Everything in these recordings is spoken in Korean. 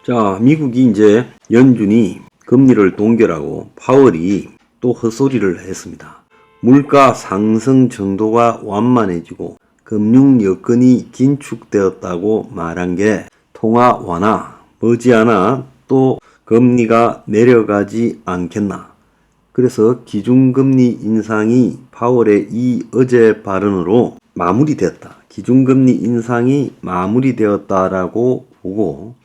자, 미국이 이제 연준이 금리를 동결하고 파월이 또 헛소리를 했습니다. 물가 상승 정도가 완만해지고 금융 여건이 긴축되었다고 말한 게 통화 완화, 머지않아 또 금리가 내려가지 않겠나. 그래서 기준금리 인상이 파월의 이 어제 발언으로 마무리됐다. 기준금리 인상이 마무리되었다라고 보고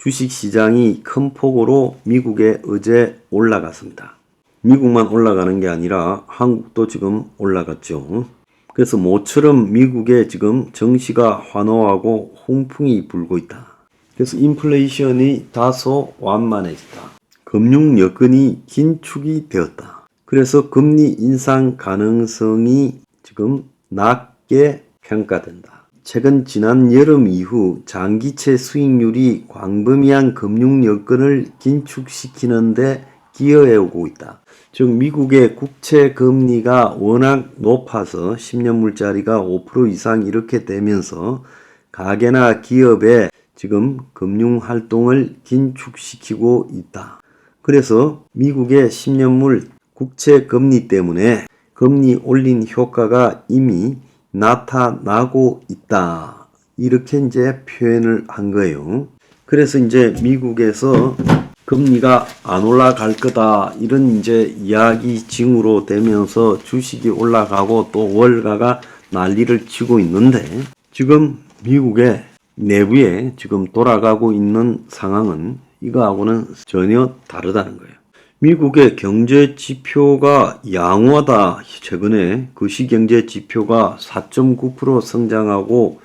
주식시장이 큰 폭으로 미국에 어제 올라갔습니다. 미국만 올라가는 게 아니라 한국도 지금 올라갔죠. 그래서 모처럼 미국에 지금 정시가 환호하고 홍풍이 불고 있다. 그래서 인플레이션이 다소 완만해졌다. 금융 여건이 긴축이 되었다. 그래서 금리 인상 가능성이 지금 낮게 평가된다. 최근 지난 여름 이후 장기채 수익률이 광범위한 금융 여건을 긴축시키는데 기여해오고 있다. 즉 미국의 국채 금리가 워낙 높아서 10년물짜리가 5% 이상 이렇게 되면서 가계나 기업에 지금 금융 활동을 긴축시키고 있다. 그래서 미국의 10년물 국채 금리 때문에 금리 올린 효과가 이미 나타나고 있다. 이렇게 이제 표현을 한 거예요. 그래서 이제 미국에서 금리가 안 올라갈 거다. 이런 이제 이야기 징후로 되면서 주식이 올라가고 또 월가가 난리를 치고 있는데 지금 미국의 내부에 지금 돌아가고 있는 상황은 이거하고는 전혀 다르다는 거예요. 미국의 경제 지표가 양호하다. 최근에 거시경제 지표가 4.9% 성장하고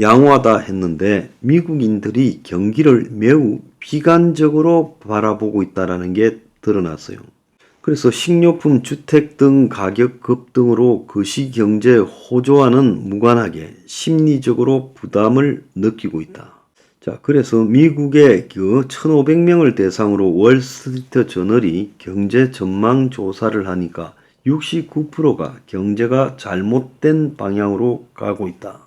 양호하다 했는데 미국인들이 경기를 매우 비관적으로 바라보고 있다는 게 드러났어요. 그래서 식료품, 주택 등 가격 급등으로 거시경제 호조와는 무관하게 심리적으로 부담을 느끼고 있다. 자, 그래서 미국의 1,500명을 대상으로 월스트리트 저널이 경제 전망 조사를 하니까 69%가 경제가 잘못된 방향으로 가고 있다.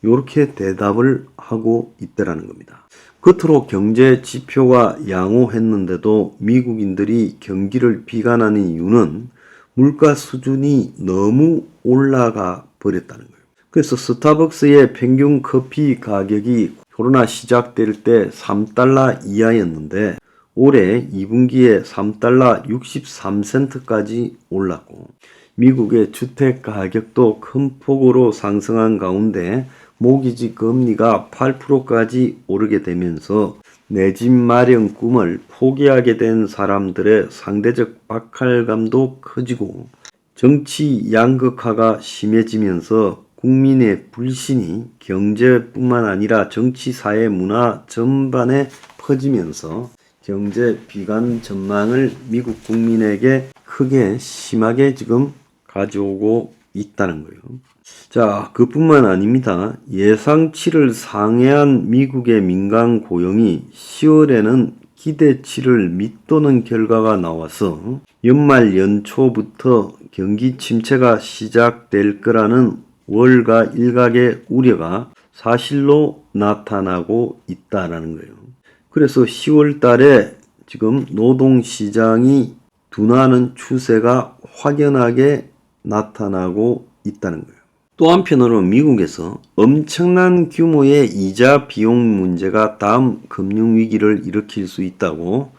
이렇게 대답을 하고 있다라는 겁니다. 겉으로 경제 지표가 양호했는데도 미국인들이 경기를 비관하는 이유는 물가 수준이 너무 올라가 버렸다는 거예요. 그래서 스타벅스의 평균 커피 가격이 코로나 시작될 때 3달러 이하였는데 올해 2분기에 3달러 63센트까지 올랐고 미국의 주택 가격도 큰 폭으로 상승한 가운데 모기지 금리가 8%까지 오르게 되면서 내 집 마련 꿈을 포기하게 된 사람들의 상대적 박탈감도 커지고 정치 양극화가 심해지면서 국민의 불신이 경제뿐만 아니라 정치, 사회, 문화 전반에 퍼지면서 경제 비관 전망을 미국 국민에게 크게 심하게 지금 가져오고 있다는 거예요. 자, 그뿐만 아닙니다. 예상치를 상회한 미국의 민간 고용이 10월에는 기대치를 밑도는 결과가 나와서 연말 연초부터 경기 침체가 시작될 거라는 월가 일각의 우려가 사실로 나타나고 있다라는 거예요. 그래서 10월 달에 지금 노동시장이 둔화하는 추세가 확연하게 나타나고 있다는 거예요. 또 한편으로 미국에서 엄청난 규모의 이자 비용 문제가 다음 금융위기를 일으킬 수 있다고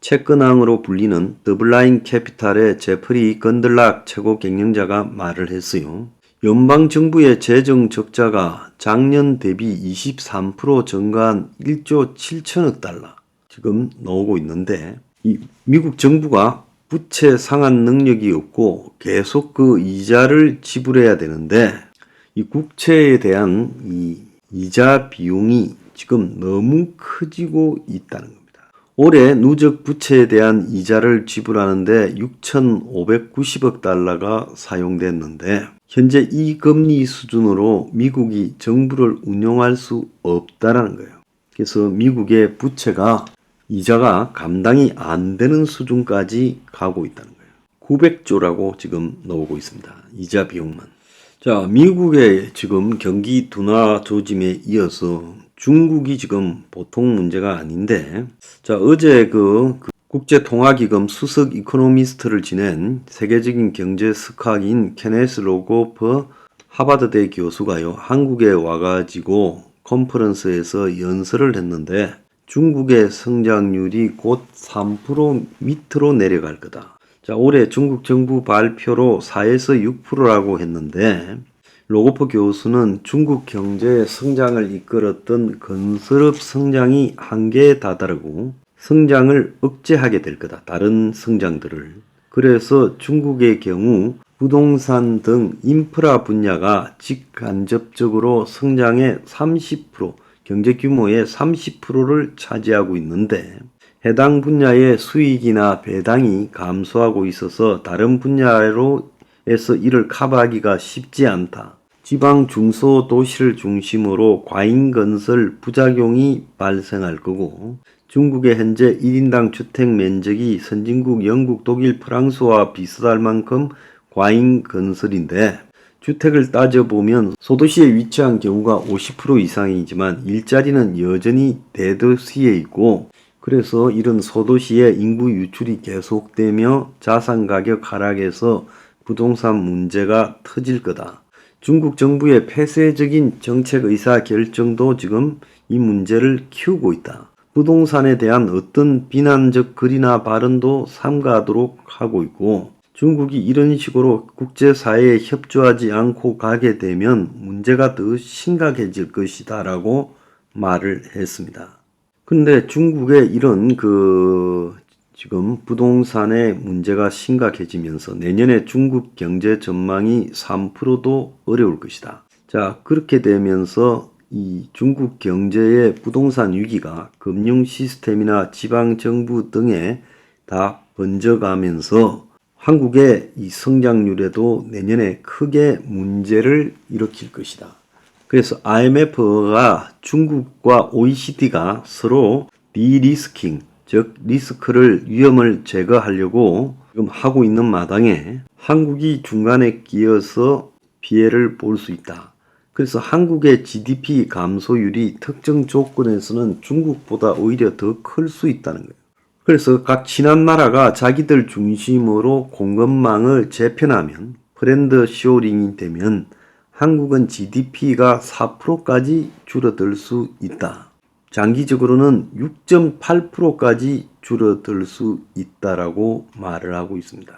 채권왕으로 불리는 더블라인 캐피탈의 제프리 건들락 최고 경영자가 말을 했어요. 연방정부의 재정 적자가 작년 대비 23% 증가한 1조 7천억 달러 지금 나오고 있는데 이 미국 정부가 부채 상환 능력이 없고 계속 그 이자를 지불해야 되는데 이 국채에 대한 이 이자 비용이 지금 너무 커지고 있다는 겁니다. 올해 누적 부채에 대한 이자를 지불하는데 6,590억 달러가 사용됐는데 현재 이 금리 수준으로 미국이 정부를 운영할 수 없다라는 거예요. 그래서 미국의 부채가 이자가 감당이 안 되는 수준까지 가고 있다는 거예요. 900조라고 지금 나오고 있습니다. 이자 비용만. 자, 미국의 지금 경기 둔화 조짐에 이어서 중국이 지금 보통 문제가 아닌데, 자, 어제 국제통화기금 수석 이코노미스트를 지낸 세계적인 경제 스카인 케네스 로고프 하버드대 교수가요, 한국에 와가지고 컨퍼런스에서 연설을 했는데, 중국의 성장률이 곧 3% 밑으로 내려갈 거다. 자, 올해 중국 정부 발표로 4에서 6%라고 했는데, 로고프 교수는 중국 경제의 성장을 이끌었던 건설업 성장이 한계에 다다르고 성장을 억제하게 될 거다. 다른 성장들을. 그래서 중국의 경우 부동산 등 인프라 분야가 직간접적으로 성장의 30%, 경제 규모의 30%를 차지하고 있는데 해당 분야의 수익이나 배당이 감소하고 있어서 다른 분야로에서 이를 커버하기가 쉽지 않다. 지방 중소도시를 중심으로 과잉건설 부작용이 발생할 거고 중국의 현재 1인당 주택 면적이 선진국 영국, 독일, 프랑스와 비슷할 만큼 과잉건설인데 주택을 따져보면 소도시에 위치한 경우가 50% 이상이지만 일자리는 여전히 대도시에 있고 그래서 이런 소도시의 인구 유출이 계속되며 자산 가격 하락에서 부동산 문제가 터질 거다. 중국 정부의 폐쇄적인 정책 의사 결정도 지금 이 문제를 키우고 있다. 부동산에 대한 어떤 비난적 글이나 발언도 삼가하도록 하고 있고 중국이 이런 식으로 국제사회에 협조하지 않고 가게 되면 문제가 더 심각해질 것이다 라고 말을 했습니다. 근데 중국의 이런 지금 부동산의 문제가 심각해지면서 내년에 중국 경제 전망이 3%도 어려울 것이다. 자, 그렇게 되면서 이 중국 경제의 부동산 위기가 금융 시스템이나 지방 정부 등에 다 번져가면서 한국의 이 성장률에도 내년에 크게 문제를 일으킬 것이다. 그래서 IMF가 중국과 OECD가 서로 디리스킹, 즉 리스크를 위험을 제거하려고 지금 하고 있는 마당에 한국이 중간에 끼어서 피해를 볼 수 있다. 그래서 한국의 GDP 감소율이 특정 조건에서는 중국보다 오히려 더 클 수 있다는 거예요. 그래서 각 친한 나라가 자기들 중심으로 공급망을 재편하면 브랜드 쇼링이 되면 한국은 GDP가 4%까지 줄어들 수 있다. 장기적으로는 6.8%까지 줄어들 수 있다라고 말을 하고 있습니다.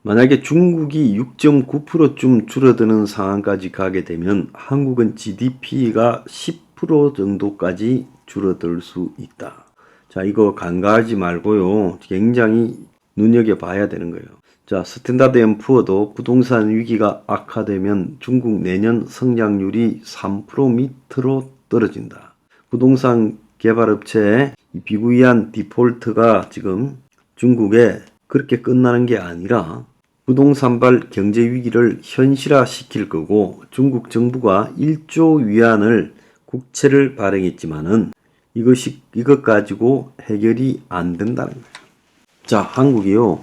만약에 중국이 6.9%쯤 줄어드는 상황까지 가게 되면 한국은 GDP가 10% 정도까지 줄어들 수 있다. 자, 이거 간과하지 말고요. 굉장히 눈여겨봐야 되는 거예요. 자, 스탠다드 앤 푸어도 부동산 위기가 악화되면 중국 내년 성장률이 3% 밑으로 떨어진다. 부동산 개발업체의 비구이한 디폴트가 지금 중국에 그렇게 끝나는 게 아니라 부동산발 경제 위기를 현실화시킬 거고 중국 정부가 1조 위안을 국채를 발행했지만은 이것 가지고 해결이 안 된다는 거예요. 자, 한국이요.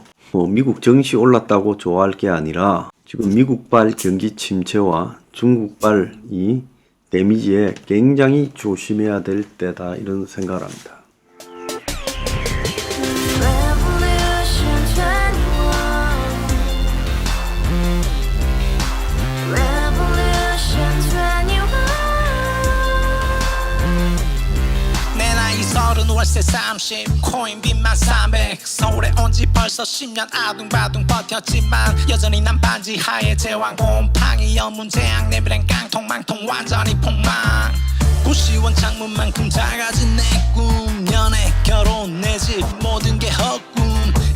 미국 증시 올랐다고 좋아할 게 아니라 지금 미국발 경기 침체와 중국발 이 데미지에 굉장히 조심해야 될 때다 이런 생각을 합니다. 월세 30 코인빚만 300 서울에 온 지 벌써 10년 아둥바둥 버텼지만 여전히 난 반지 하에 제왕 곰팡이 연문제약 내비랑 깡통망통 완전히 폭망 고시원 창문만큼 작아진 내 꿈 연애 결혼 내 집 모든 게 헛꿈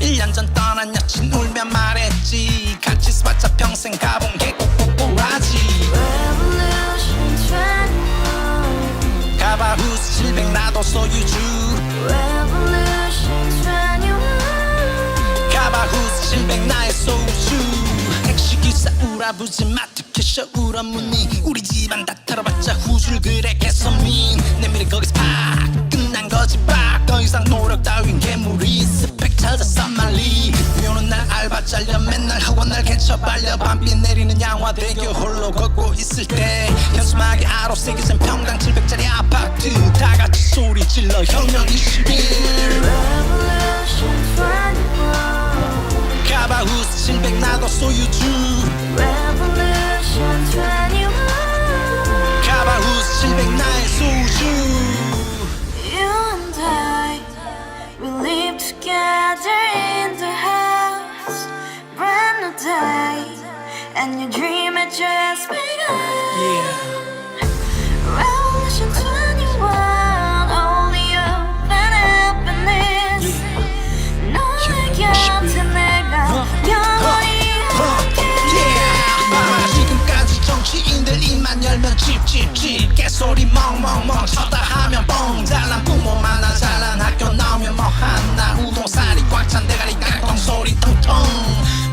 1년 전 떠난 여친 울며 말했지 같이 써봤자 평생 가본 게 꼬꼬꼬라지 가바후스 700 나도 소유주 가바후스 700 나의 소유주 택시기사 우라부지 마트 캐셔 울어무니 우리 집안 다 털어봤자 후줄 그래 개선민 내미래 거기서 팍 끝난 거지 팍 더 이상 노력 따윈 괴물이 스펙 찾아서 말리 비오는 날 알바 잘려 맨날 학원 날 개쳐 발려 밤비 내리는 양화대교 홀로 걷고 있을 때 현수막에 아로 새겨진 평당 700짜리 아파트 밴드 다 같이 소리 질러 혁명 21 Revolution 21 카바후스 700 나도 소유주 Revolution 21 카바후스 700 나의 소주 You and I, we live together in the house. Brand new day, and your dream had just begun. yeah. Revolution 21, only open happiness. 너의 곁에 내가 영원히 함께. yeah. 지금까지 정치인들 입만 열면 찝찝찝 개소리 멍멍멍 쳤다 하면 뻥 잘난 부모 만나 잘난 학교 나오면 뭐 하나 우동살이 꽉 찬 대가리 깡통 소리 텅텅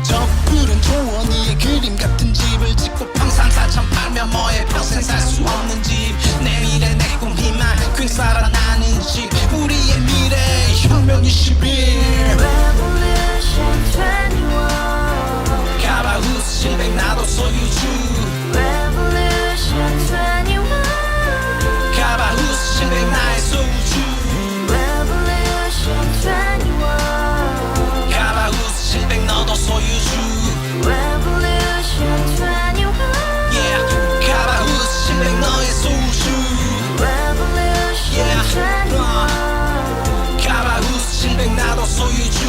저 푸른 초원위에 그림 같은 집을 짓고 평상사천 팔면 뭐해 평생 살 수 없는 집 내 미래 내 꿈 희망 퀸 살아나는 집 우리의 미래 혁명 21 Revolution 21. 카바후스 700 나도 소유주 Revolution 21. 카바후스 700 나의 소주 Revolution 21. 카바후스 700 너도 소유주 Revolution 21. yeah. 카바후스 700 너의 소주 Revolution yeah. 21. 카바후스 700 나도 소유주